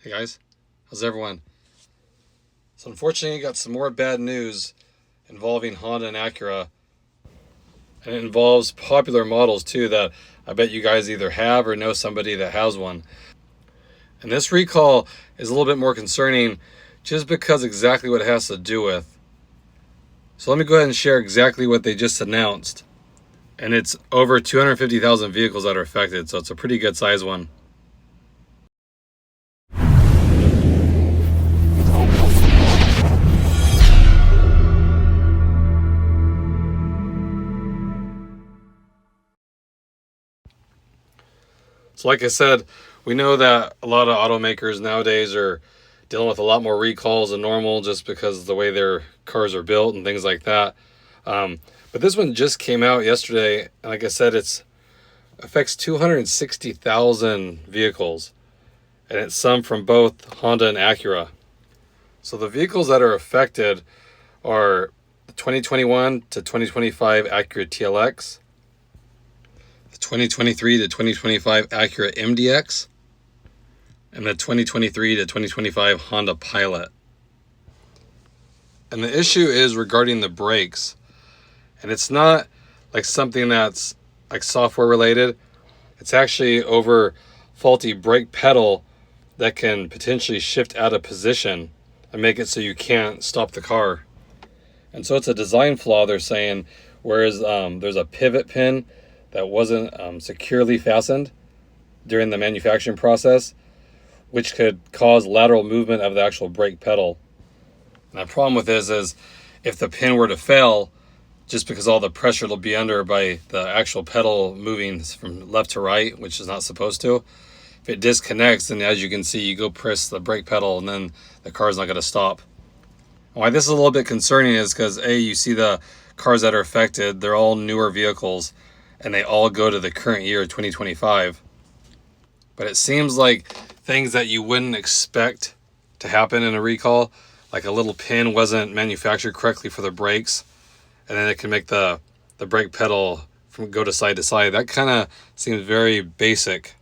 Hey guys, how's everyone? So unfortunately, I got some more bad news involving Honda and Acura, and it involves popular models too that I bet you guys either have or know somebody that has one. And this recall is a little bit more concerning just because exactly what it has to do with. So let me go ahead and share exactly what they just announced. And it's over 250,000 vehicles that are affected, so it's a pretty good size one. So like I said, we know that a lot of automakers nowadays are dealing with a lot more recalls than normal just because of the way their cars are built and things like that. But this one just came out yesterday, and like I said, it affects 260,000 vehicles, and it's some from both Honda and Acura. So the vehicles that are affected are the 2021 to 2025 Acura TLX, the 2023 to 2025 Acura MDX, and the 2023 to 2025 Honda Pilot. And the issue is regarding the brakes. And it's not like something that's like software related. It's actually over faulty brake pedal that can potentially shift out of position and make it so you can't stop the car. And so it's a design flaw, they're saying, whereas there's a pivot pin that wasn't securely fastened during the manufacturing process, which could cause lateral movement of the actual brake pedal. And the problem with this is if the pin were to fail, just because all the pressure will be under by the actual pedal moving from left to right, which is not supposed to. If it disconnects, then as you can see, you go press the brake pedal and then the car's not going to stop. And why this is a little bit concerning is because you see the cars that are affected, they're all newer vehicles and they all go to the current year, 2025. But it seems like things that you wouldn't expect to happen in a recall, like a little pin wasn't manufactured correctly for the brakes, and then it can make the brake pedal from go to side, that kind of seems very basic.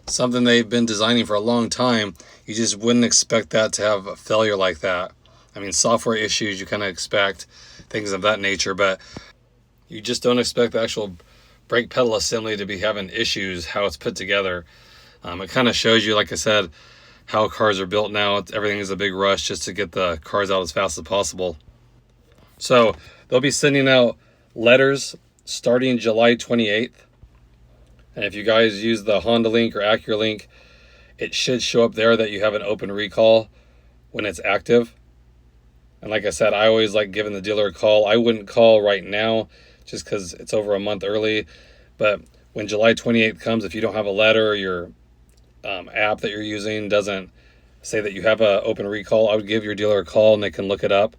Something they've been designing for a long time. You just wouldn't expect that to have a failure like that. I mean, software issues you kind of expect, things of that nature, but you just don't expect the actual brake pedal assembly to be having issues, how it's put together. It kind of shows you, like I said, how cars are built now. Everything is a big rush just to get the cars out as fast as possible. So they'll be sending out letters starting July 28th. And if you guys use the Honda link or Acura link, it should show up there that you have an open recall when it's active. And like I said, I always like giving the dealer a call. I wouldn't call right now just because it's over a month early. But when July 28th comes, if you don't have a letter or your app that you're using doesn't say that you have an open recall, I would give your dealer a call and they can look it up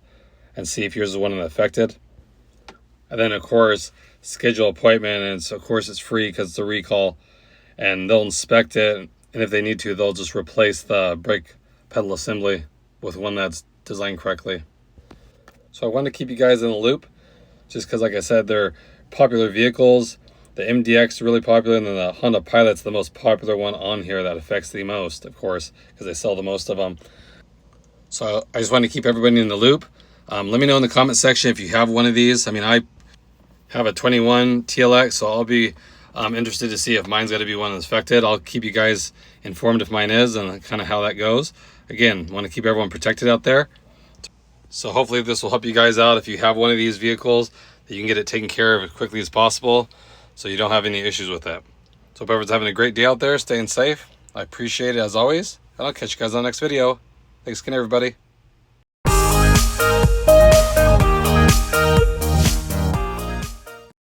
and see if yours is one of the affected. And then, of course, schedule an appointment, and of course it's free because it's a recall, and they'll inspect it, and if they need to, they'll just replace the brake pedal assembly with one that's designed correctly. So I wanted to keep you guys in the loop, just because, like I said, they're popular vehicles. The MDX is really popular, and then the Honda Pilot's the most popular one on here that affects the most, of course, because they sell the most of them. So I just want to keep everybody in the loop. Let me know in the comment section if you have one of these. I mean, I have a 21 TLX, so I'll be interested to see if mine's got to be one that's affected. I'll keep you guys informed if mine is and kind of how that goes. Again, want to keep everyone protected out there. So hopefully this will help you guys out if you have one of these vehicles, that you can get it taken care of as quickly as possible so you don't have any issues with it. So hope everyone's having a great day out there, staying safe. I appreciate it as always, and I'll catch you guys on the next video. Thanks again, everybody.